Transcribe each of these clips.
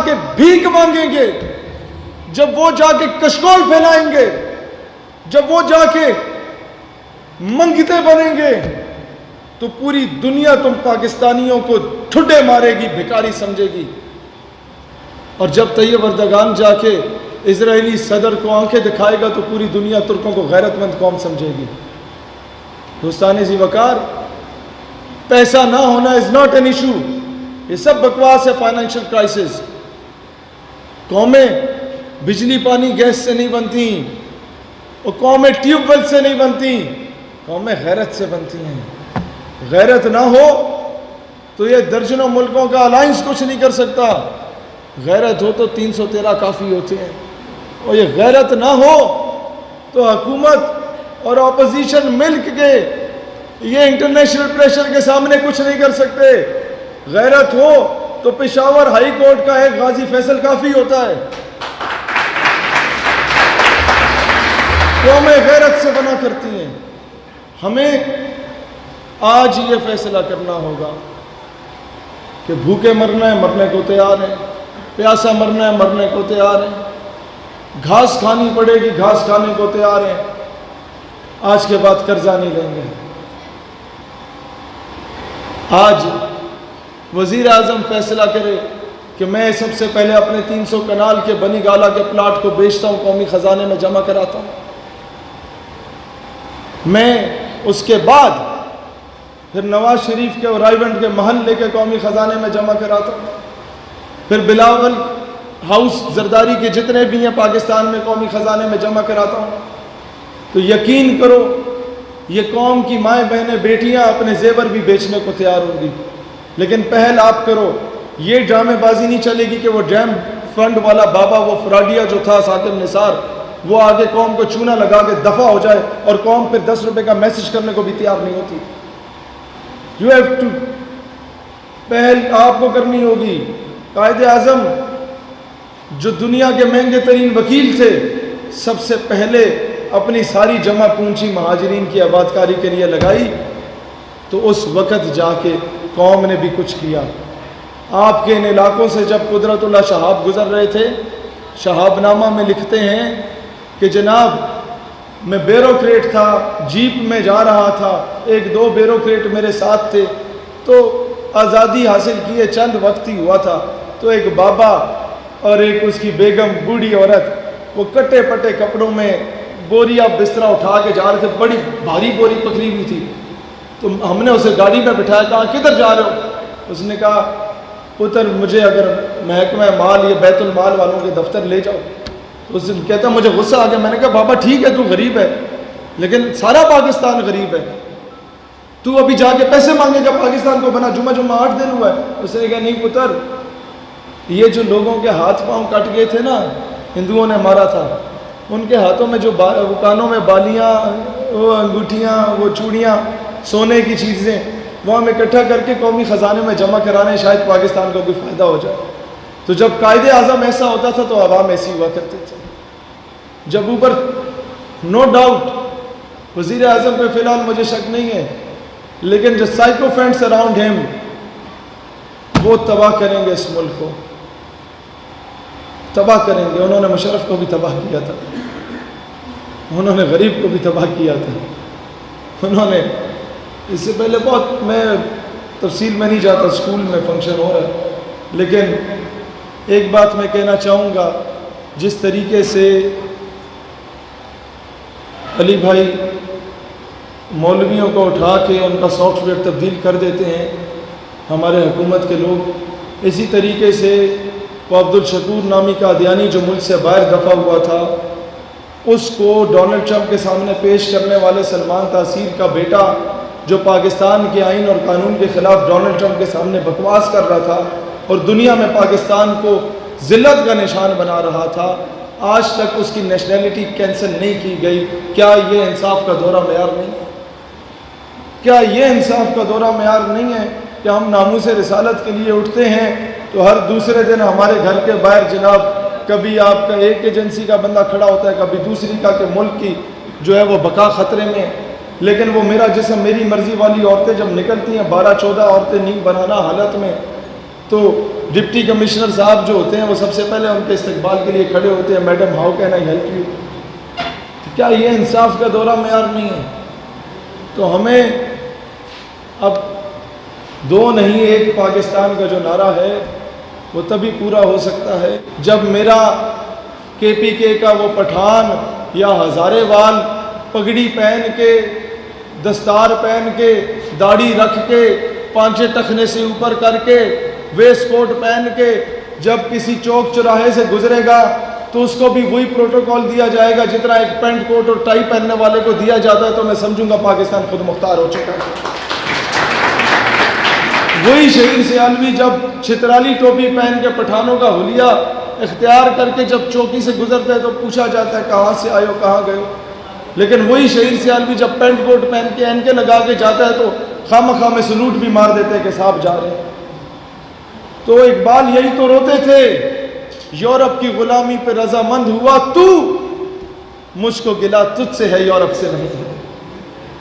کے بھیک مانگیں گے، جب وہ جا کے کشکول پھیلائیں گے، جب وہ جا کے منگتے بنیں گے، تو پوری دنیا تم پاکستانیوں کو ٹھڈے مارے گی، بھکاری سمجھے گی۔ اور جب طیب اردگان جا کے اسرائیلی صدر کو آنکھیں دکھائے گا تو پوری دنیا ترکوں کو غیرت مند قوم سمجھے گی۔ دوستان ذی وقار، پیسہ نہ ہونا از ناٹ این ایشو، یہ سب بکواس ہے۔ فائنینشیل کرائسس، قومیں بجلی پانی گیس سے نہیں بنتی، اور قومیں ٹیوب ویل سے نہیں بنتی، قومیں غیرت سے بنتی ہیں۔ غیرت نہ ہو تو یہ درجنوں ملکوں کا الائنس کچھ نہیں کر سکتا، غیرت ہو تو 313 کافی ہوتے ہیں، اور یہ غیرت نہ ہو تو حکومت اور اپوزیشن مل کے یہ انٹرنیشنل پریشر کے سامنے کچھ نہیں کر سکتے۔ غیرت ہو تو پشاور ہائی کورٹ کا ایک غازی فیصل کافی ہوتا ہے۔ قومیں غیرت سے بنا کرتی ہیں۔ ہمیں آج یہ فیصلہ کرنا ہوگا کہ بھوکے مرنا ہے، مرنے کو تیار ہیں، پیاسا مرنا ہے، مرنے کو تیار ہیں، گھاس کھانی پڑے گی، گھاس کھانے کو تیار ہیں، آج کے بعد قرضہ نہیں لیں گے۔ آج وزیر اعظم فیصلہ کرے کہ میں سب سے پہلے اپنے 300 کنال کے بنی گالا کے پلاٹ کو بیچتا ہوں، قومی خزانے میں جمع کراتا ہوں، میں اس کے بعد پھر نواز شریف کے اور رائیونڈ کے محل لے کے قومی خزانے میں جمع کراتا ہوں، پھر بلاول ہاؤس زرداری کے جتنے بھی ہیں پاکستان میں قومی خزانے میں جمع کراتا ہوں، تو یقین کرو یہ قوم کی مائیں بہنیں بیٹیاں اپنے زیور بھی بیچنے کو تیار ہوں گی۔ لیکن پہل آپ کرو، یہ ڈرامے بازی نہیں چلے گی کہ وہ ڈیم فنڈ والا بابا، وہ فراڈیا جو تھا ثاقب نثار، وہ آگے قوم کو چونا لگا کے دفع ہو جائے اور قوم پھر 10 روپے کا میسج کرنے کو بھی تیار نہیں ہوتی۔ یو ہیو ٹو، پہل آپ کو کرنی ہوگی۔ قائد اعظم جو دنیا کے مہنگے ترین وکیل تھے، سب سے پہلے اپنی ساری جمع پونچی مہاجرین کی آبادکاری کے لیے لگائی، تو اس وقت جا کے قوم نے بھی کچھ کیا۔ آپ کے ان علاقوں سے جب قدرت اللہ شہاب گزر رہے تھے، شہاب نامہ میں لکھتے ہیں کہ جناب میں بیوروکریٹ تھا، جیپ میں جا رہا تھا، 1-2 بیوروکریٹ میرے ساتھ تھے، تو آزادی حاصل کیے چند وقت ہی ہوا تھا، تو ایک بابا اور ایک اس کی بیگم بوڑھی عورت، وہ کٹے پٹے کپڑوں میں بوریا بسترا اٹھا کے جا رہے تھے، بڑی بھاری بوری پکڑی ہوئی تھی، تو ہم نے اسے گاڑی میں بٹھایا، کہا کدھر جا رہے ہو؟ اس نے کہا پتر مجھے اگر محکمہ مال یا بیت المال والوں کے دفتر لے جاؤ۔ اس دن کہتا مجھے غصہ آ گیا، میں نے کہا بابا ٹھیک ہے تو غریب ہے، لیکن سارا پاکستان غریب ہے، تو ابھی جا کے پیسے مانگے گا پاکستان کو؟ بنا جمعہ 8 دن ہوا ہے۔ اس نے کہا نہیں پتر، یہ جو لوگوں کے ہاتھ پاؤں کٹ گئے تھے نا، ہندوؤں نے مارا تھا، ان کے ہاتھوں میں جو کانوں میں بالیاں، وہ انگوٹھیاں، وہ چوڑیاں، سونے کی چیزیں، وہ ہم اکٹھا کر کے قومی خزانے میں جمع کرانے، شاید پاکستان کو کوئی فائدہ ہو جائے۔ تو جب قائد اعظم ایسا ہوتا تھا تو عوام ایسی ہوا کرتے تھے۔ جب اوپر نو ڈاؤٹ وزیر اعظم پہ فی الحال مجھے شک نہیں ہے، لیکن جو سائیکو فینٹس اراؤنڈ ہیم، وہ تباہ کریں گے اس ملک کو، تباہ کریں گے۔ انہوں نے مشرف کو بھی تباہ کیا تھا، انہوں نے غریب کو بھی تباہ کیا تھا، انہوں نے اس سے پہلے بہت، میں تفصیل میں نہیں جاتا، اسکول میں فنکشن ہو رہا ہے، لیکن ایک بات میں کہنا چاہوں گا، جس طریقے سے علی بھائی مولویوں کو اٹھا کے ان کا سافٹ ویئر تبدیل کر دیتے ہیں ہمارے حکومت کے لوگ، اسی طریقے سے وہ عبد الشکور نامی قادیانی جو ملک سے باہر دفع ہوا تھا، اس کو ڈونلڈ ٹرمپ کے سامنے پیش کرنے والے سلمان تاثیر کا بیٹا، جو پاکستان کے آئین اور قانون کے خلاف ڈونلڈ ٹرمپ کے سامنے بکواس کر رہا تھا اور دنیا میں پاکستان کو ذلت کا نشان بنا رہا تھا، آج تک اس کی نیشنلٹی کینسل نہیں کی گئی۔ کیا یہ انصاف کا دورہ معیار نہیں ہے؟ کیا یہ انصاف کا دورہ معیار نہیں ہے کہ ہم ناموس رسالت کے لیے اٹھتے ہیں تو ہر دوسرے دن ہمارے گھر کے باہر جناب کبھی آپ کا ایک ایجنسی کا بندہ کھڑا ہوتا ہے، کبھی دوسری کا، کہ ملک کی جو ہے وہ بقا خطرے میں، لیکن وہ میرا جسم میری مرضی والی عورتیں جب نکلتی ہیں، 12-14 عورتیں نیند بنانا حالت میں، تو ڈپٹی کمشنر صاحب جو ہوتے ہیں وہ سب سے پہلے ان کے استقبال کے لیے کھڑے ہوتے ہیں, madam how can I help you. کیا یہ انصاف کا دورہ معیار نہیں ہے؟ تو ہمیں اب دو نہیں ایک پاکستان کا جو نعرہ ہے وہ تبھی پورا ہو سکتا ہے جب میرا کے پی کے کا وہ پٹھان یا ہزارے وال پگڑی پہن کے, دستار پہن کے, داڑھی رکھ کے, پانچے ٹخنے سے اوپر کر کے, ویسٹ کوٹ پہن کے جب کسی چوک چوراہے سے گزرے گا تو اس کو بھی وہی پروٹوکول دیا جائے گا جتنا ایک پینٹ کوٹ اور ٹائی پہننے والے کو دیا جاتا ہے, تو میں سمجھوں گا پاکستان خود مختار ہو چکا ہے. وہی شہید سیالوی جب چھترالی ٹوپی پہن کے پٹھانوں کا حلیہ اختیار کر کے جب چوکی سے گزرتے ہیں تو پوچھا جاتا ہے کہاں سے آئے ہو, کہاں گئے ہو. لیکن وہی شہید سیالوی جب پینٹ کوٹ پہن کے اینکے لگا کے جاتا ہے تو خواہ میں سلوٹ بھی مار دیتے ہیں کہ صاحب جا رہے ہیں. تو اقبال یہی تو روتے تھے, یورپ کی غلامی پہ رضامند ہوا تو, مجھ کو گلا تجھ سے ہے یورپ سے نہیں ہے.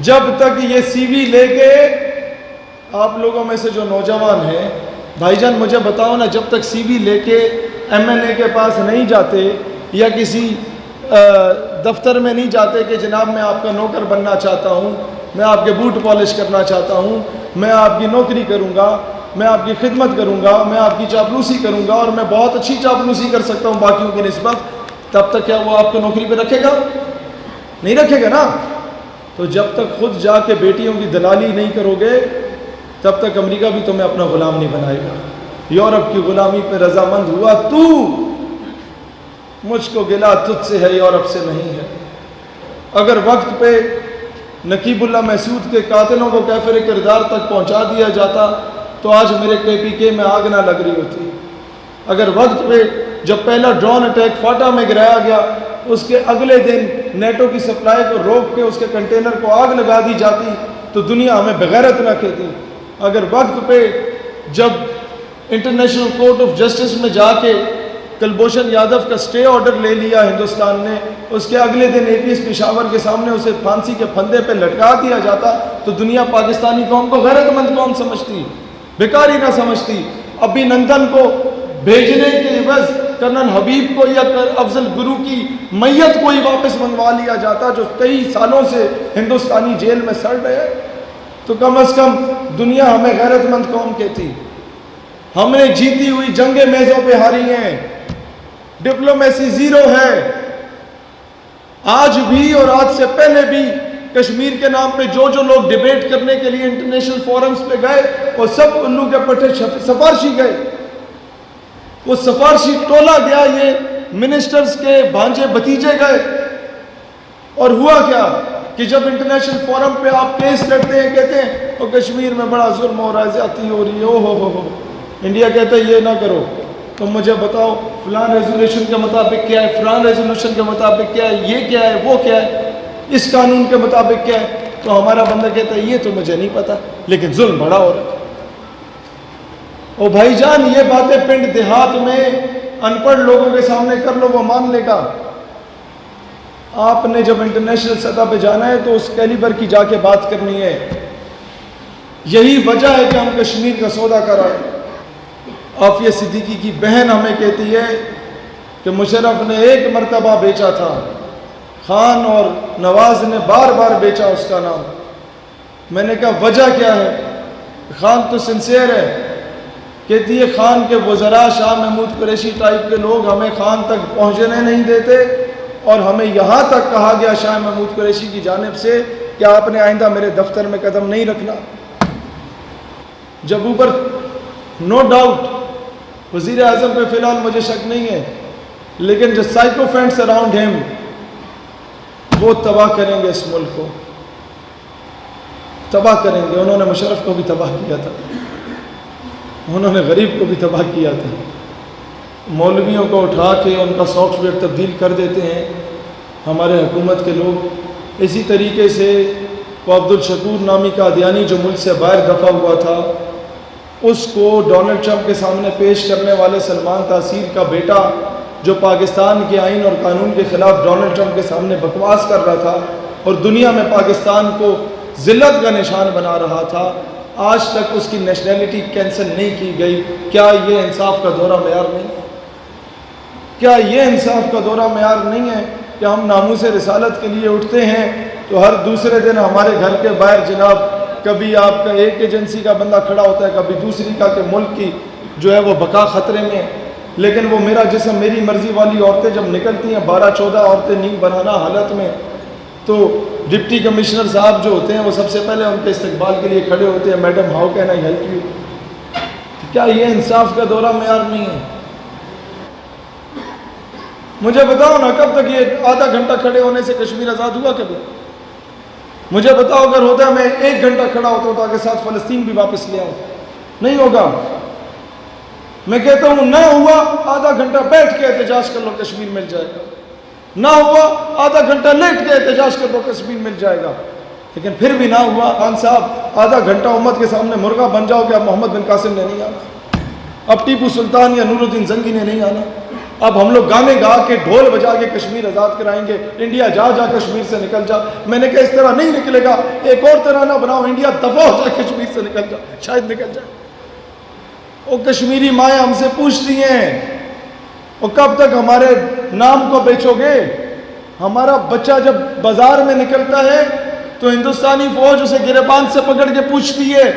جب تک یہ سی وی لے کے آپ لوگوں میں سے جو نوجوان ہیں, بھائی جان مجھے بتاؤ نا, جب تک سی وی لے کے ایم این اے کے پاس نہیں جاتے یا کسی دفتر میں نہیں جاتے کہ جناب میں آپ کا نوکر بننا چاہتا ہوں, میں آپ کے بوٹ پالش کرنا چاہتا ہوں, میں آپ کی نوکری کروں گا, میں آپ کی خدمت کروں گا, میں آپ کی چاپلوسی کروں گا اور میں بہت اچھی چاپلوسی کر سکتا ہوں باقیوں کی نسبت, تب تک کیا وہ آپ کو نوکری پہ رکھے گا؟ نہیں رکھے گا نا. تو جب تک خود جا کے بیٹیوں کی دلالی نہیں کرو گے تب تک امریکہ بھی تمہیں اپنا غلام نہیں بنائے گا. یورپ کی غلامی پہ رضامند ہوا تو, مجھ کو گلا تجھ سے ہے یورپ سے نہیں ہے. اگر وقت پہ نقیب اللہ محسود کے قاتلوں کو کیفر کردار تک پہنچا دیا جاتا تو آج میرے کے پی کے میں آگ نہ لگ رہی ہوتی. اگر وقت پہ جب پہلا ڈرون اٹیک فاٹا میں گرایا گیا اس کے اگلے دن نیٹو کی سپلائی کو روک کے اس کے کنٹینر کو آگ لگا دی جاتی تو دنیا ہمیں بغیرت نہ کہتی. اگر وقت پہ جب انٹرنیشنل کورٹ آف جسٹس میں جا کے کلبھوشن یادو کا سٹے آرڈر لے لیا ہندوستان نے, اس کے اگلے دن اے پی ایس پشاور کے سامنے اسے پھانسی کے پھندے پہ لٹکا دیا جاتا تو دنیا پاکستانی قوم کو غیرت مند قوم سمجھتی, بیکاری نہ سمجھتی. ابھی نندن کو بھیجنے کے عوض کرنل حبیب کو یا افضل گرو کی میت کو ہی واپس منگوا لیا جاتا جو کئی سالوں سے ہندوستانی جیل میں سڑ رہے ہیں, تو کم از کم دنیا ہمیں غیرت مند قوم کہتی. ہم نے جیتی ہوئی جنگیں میزوں پہ ہاری ہیں, ڈپلومیسی زیرو ہے. آج بھی اور آج سے پہلے بھی کشمیر کے نام پہ جو لوگ ڈیبیٹ کرنے کے لیے انٹرنیشنل فورمز پہ گئے وہ سب الو کے پٹھے سفارشی گئے. وہ سفارشی ٹولا گیا, یہ منسٹرز کے بھانجے بھتیجے گئے. اور ہوا کیا کہ جب انٹرنیشنل فورم پہ آپ کیس لڑتے ہیں کہتے ہیں وہ کشمیر میں بڑا ظلم ہو رہا ہے, زیادتی ہو رہی ہے, او ہو. انڈیا کہتا ہے یہ نہ کرو. تو مجھے بتاؤ فلان ریزولوشن کے مطابق کیا ہے, فلان ریزولوشن کے مطابق کیا ہے, یہ کیا ہے, وہ کیا ہے, اس قانون کے مطابق کیا ہے. تو ہمارا بندہ کہتا ہے یہ تو مجھے نہیں پتا لیکن ظلم بڑا ہو رہا ہے. او بھائی جان یہ باتیں پنڈ دیہات میں ان پڑھ لوگوں کے سامنے کر لو, وہ مان لے گا. آپ نے جب انٹرنیشنل سطح پہ جانا ہے تو اس کیلیبر کی جا کے بات کرنی ہے. یہی وجہ ہے کہ ہم کشمیر کا سودا کر آئے. عافیہ صدیقی کی بہن ہمیں کہتی ہے کہ مشرف نے ایک مرتبہ بیچا تھا, خان اور نواز نے بار بار بیچا اس کا نام. میں نے کہا وجہ کیا ہے؟ خان تو سنسیئر ہے. کہتی ہے خان کے وزراء شاہ محمود قریشی ٹائپ کے لوگ ہمیں خان تک پہنچنے نہیں دیتے اور ہمیں یہاں تک کہا گیا شاہ محمود قریشی کی جانب سے کہ آپ نے آئندہ میرے دفتر میں قدم نہیں رکھنا. جب اوپر نو ڈاؤٹ وزیر اعظم پہ فی الحال مجھے شک نہیں ہے لیکن جو سائیکو فینٹس اراؤنڈ ہم وہ تباہ کریں گے, اس ملک کو تباہ کریں گے. انہوں نے مشرف کو بھی تباہ کیا تھا, انہوں نے غریب کو بھی تباہ کیا تھا. مولویوں کو اٹھا کے ان کا سافٹ ویئر تبدیل کر دیتے ہیں ہمارے حکومت کے لوگ. اسی طریقے سے وہ عبدالشکور نامی قادیانی جو ملک سے باہر دفع ہوا تھا اس کو ڈونلڈ ٹرمپ کے سامنے پیش کرنے والے سلمان تاثیر کا بیٹا جو پاکستان کے آئین اور قانون کے خلاف ڈونلڈ ٹرمپ کے سامنے بکواس کر رہا تھا اور دنیا میں پاکستان کو ذلت کا نشان بنا رہا تھا, آج تک اس کی نیشنلٹی کینسل نہیں کی گئی. کیا یہ انصاف کا دورہ معیار نہیں ہے؟ کیا یہ انصاف کا دورہ معیار نہیں ہے کہ ہم ناموس رسالت کے لیے اٹھتے ہیں تو ہر دوسرے دن ہمارے گھر کے باہر جناب کبھی آپ کا ایک ایجنسی کا بندہ کھڑا ہوتا ہے، کبھی دوسری کا، کہ ملک کی جو ہے وہ بقا خطرے میں ہے. لیکن وہ میرا جسم میری مرضی والی عورتیں جب نکلتی ہیں 12-14 عورتیں نیند بنانا حالت میں، تو ڈپٹی کمشنر صاحب جو ہوتے ہیں وہ سب سے پہلے ان کے استقبال کے لیے کھڑے ہوتے ہیں، madam how can I help you. کیا یہ انصاف کا دورہ معیار نہیں ہے؟ مجھے بتاؤ نا، کب تک یہ آدھا گھنٹہ کھڑے ہونے سے کشمیر آزاد ہوا کبھی؟ مجھے بتاؤ اگر ہوتا ہے میں 1 گھنٹہ کھڑا ہوتا ہوں تاکہ ساتھ فلسطین بھی واپس لے آؤں. نہیں ہوگا. میں کہتا ہوں نہ ہوا آدھا گھنٹہ بیٹھ کے احتجاج کر لو کشمیر مل جائے گا، نہ ہوا آدھا گھنٹہ لیٹ کے احتجاج کر لو کشمیر مل جائے گا. لیکن پھر بھی نہ ہوا. خان صاحب آدھا گھنٹہ امت کے سامنے مرغا بن جاؤ کہ اب محمد بن قاسم نے نہیں آنا، اب ٹیپو سلطان یا نور الدین زنگی نے نہیں آنا، اب ہم لوگ گانے گا کے ڈھول بجا کے کشمیر آزاد کرائیں گے. انڈیا جا جا کشمیر سے نکل جا. میں نے کہا اس طرح نہیں نکلے گا، ایک اور ترانہ بناؤ، انڈیا دفع ہو جائے کشمیر سے نکل جا، شاید نکل جائے. وہ کشمیری مائیں ہم سے پوچھتی ہیں وہ کب تک ہمارے نام کو بیچو گے؟ ہمارا بچہ جب بازار میں نکلتا ہے تو ہندوستانی فوج اسے گریبان سے پکڑ کے پوچھتی ہے،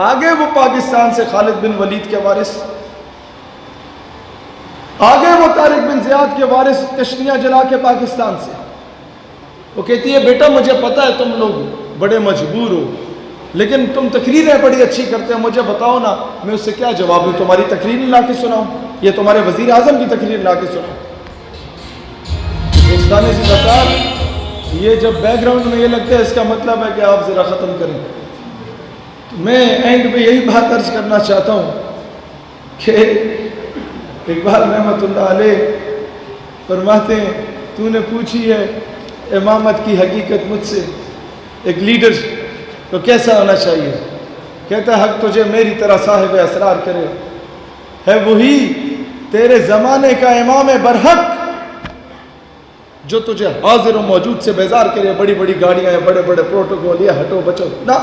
آگے وہ پاکستان سے خالد بن ولید کے وارث، آگے وہ طارق بن زیاد کے وارث کشتیاں جلا کے پاکستان سے. وہ کہتی ہے بیٹا مجھے پتا ہے تم لوگ بڑے مجبور ہو، لیکن تم تقریریں بڑی اچھی کرتے ہیں، مجھے بتاؤ نا میں اس سے کیا جواب دوں؟ تمہاری تقریر لا کے سناؤں یا تمہارے وزیر اعظم کی تقریر لا کے سناؤں؟ دوستانے سے بتا، یہ جب بیک گراؤنڈ میں یہ لگتا ہے اس کا مطلب ہے کہ آپ ذرا ختم کریں. میں اینڈ پہ یہی بات عرض کرنا چاہتا ہوں کہ اقبال رحمۃ اللہ علیہ فرماتے ہیں تو نے پوچھی ہے امامت کی حقیقت مجھ سے، ایک لیڈر تو کیسا ہونا چاہیے؟ کہتا ہے حق تجھے میری طرح صاحب اسرار کرے، ہے وہی تیرے زمانے کا امام برحق جو تجھے حاضر و موجود سے بیزار کرے. بڑی بڑی گاڑیاں ہیں، بڑے بڑے پروٹوکول، یہ ہٹو بچو نہ.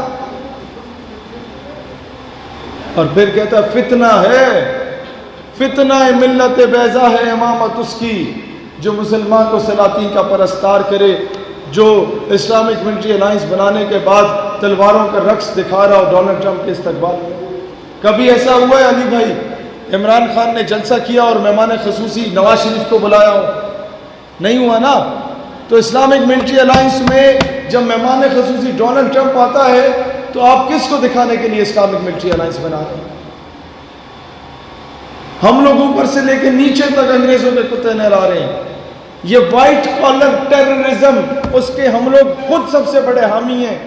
اور پھر کہتا ہے فتنہ ہے، فتنہ ملت بیضا ہے امامت اس کی جو مسلمان کو سلاطین کا پرستار کرے، جو اسلامک ملٹری الائنس بنانے کے بعد تلواروں کا رقص دکھا رہا ہو ڈونلڈ ٹرمپ کے استقبال میں. کبھی ایسا ہوا ہے علی بھائی عمران خان نے جلسہ کیا اور مہمان خصوصی نواز شریف کو بلایا ہو؟ نہیں ہوا نا. تو اسلامک ملٹری الائنس میں جب مہمان خصوصی ڈونلڈ ٹرمپ آتا ہے تو آپ کس کو دکھانے کے لیے اسلامک ملٹری الائنس بنا رہے ہیں؟ ہم لوگ اوپر سے لے کے نیچے تک انگریزوں کے کتے نہلا رہے ہیں. یہ وائٹ کالر ٹیررزم، اس کے ہم لوگ خود سب سے بڑے حامی ہیں.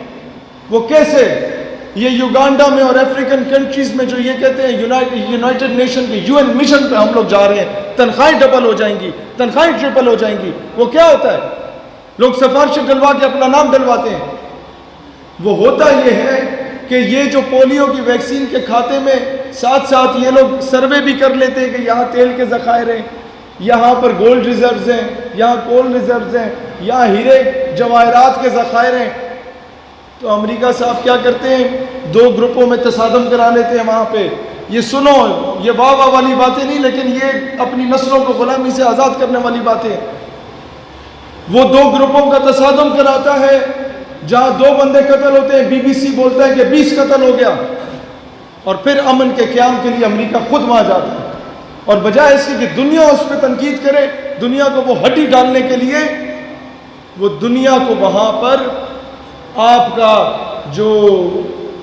وہ کیسے؟ یہ یوگانڈا میں اور افریقن کنٹریز میں جو یہ کہتے ہیں یونائٹڈ نیشن کے UN مشن پہ ہم لوگ جا رہے ہیں، تنخواہیں ڈبل ہو جائیں گی، تنخواہیں ٹرپل ہو جائیں گی. وہ کیا ہوتا ہے؟ لوگ سفارشیں ڈلوا کے اپنا نام ڈلواتے ہیں. وہ ہوتا یہ ہے کہ یہ جو پولیو کی ویکسین کے کھاتے میں ساتھ ساتھ یہ لوگ سروے بھی کر لیتے ہیں کہ یہاں تیل کے ذخائر ہیں، یہاں پر گولڈ ریزروز ہیں، یہاں کول ریزروز ہیں، یہاں ہیرے جواہرات کے ذخائر ہیں. تو امریکہ صاحب کیا کرتے ہیں؟ 2 گروپوں میں تصادم کرا لیتے ہیں وہاں پہ. یہ سنو، یہ واہ واہ والی باتیں نہیں، لیکن یہ اپنی نسلوں کو غلامی سے آزاد کرنے والی باتیں. وہ 2 گروپوں کا تصادم کراتا ہے، جہاں 2 بندے قتل ہوتے ہیں BBC بولتا ہے کہ 20 قتل ہو گیا، اور پھر امن کے قیام کے لیے امریکہ خود وہاں جاتا ہے. اور بجائے اس کی کہ دنیا اس پہ تنقید کرے، دنیا کو وہ ہڈی ڈالنے کے لیے وہ دنیا کو وہاں پر آپ کا جو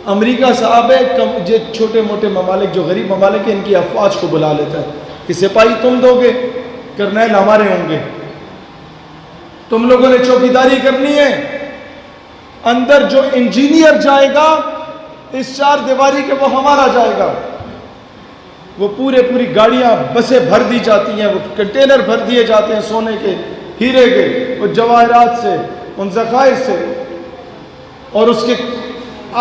امریکہ صاحب ہے، جو چھوٹے موٹے ممالک جو غریب ممالک ہیں ان کی افواج کو بلا لیتا ہے کہ سپاہی تم دو گے، کرنیل ہمارے ہوں گے، تم لوگوں نے چوکیداری کرنی ہے. اندر جو انجینئر جائے گا اس 4 دیواری کے وہ ہمارا جائے گا. وہ پوری گاڑیاں بسیں بھر دی جاتی ہیں، وہ کنٹینر بھر دیے جاتے ہیں سونے کے، ہیرے کے، وہ جواہرات سے، ان ذخائر سے. اور اس کے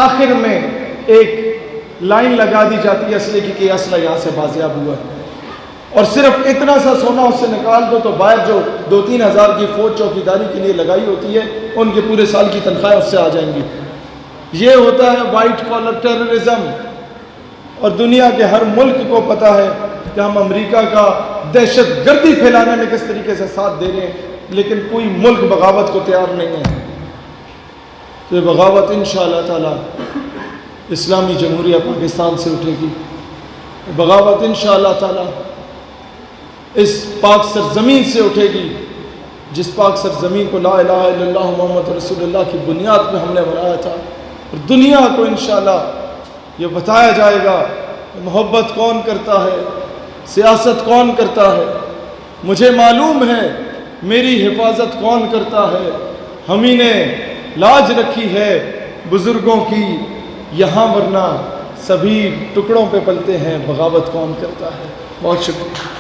آخر میں ایک لائن لگا دی جاتی ہے اسلحے کی کہ یہ اسلحہ یہاں سے بازیاب ہوا ہے. اور صرف اتنا سا سونا اس سے نکال دو تو باہر جو 2-3 ہزار کی فوج چوکیداری کے لیے لگائی ہوتی ہے ان کے پورے سال کی تنخواہیں اس سے آ جائیں گی. یہ ہوتا ہے وائٹ کالر ٹیررزم، اور دنیا کے ہر ملک کو پتہ ہے کہ ہم امریکہ کا دہشت گردی پھیلانے میں کس طریقے سے ساتھ دے رہے ہیں، لیکن کوئی ملک بغاوت کو تیار نہیں ہے۔ تو یہ بغاوت انشاءاللہ تعالی اسلامی جمہوریہ پاکستان سے اٹھے گی، بغاوت انشاءاللہ تعالی اس پاک سرزمین سے اٹھے گی، جس پاک سرزمین کو لا الہ الا اللہ محمد رسول اللہ کی بنیاد پہ ہم نے بنایا تھا، اور دنیا کو انشاءاللہ یہ بتایا جائے گا کہ محبت کون کرتا ہے، سیاست کون کرتا ہے، مجھے معلوم ہے میری حفاظت کون کرتا ہے، ہم ہی نے لاج رکھی ہے بزرگوں کی یہاں، ورنہ سبھی ٹکڑوں پہ پلتے ہیں، بغاوت کون کرتا ہے۔ بہت شکریہ۔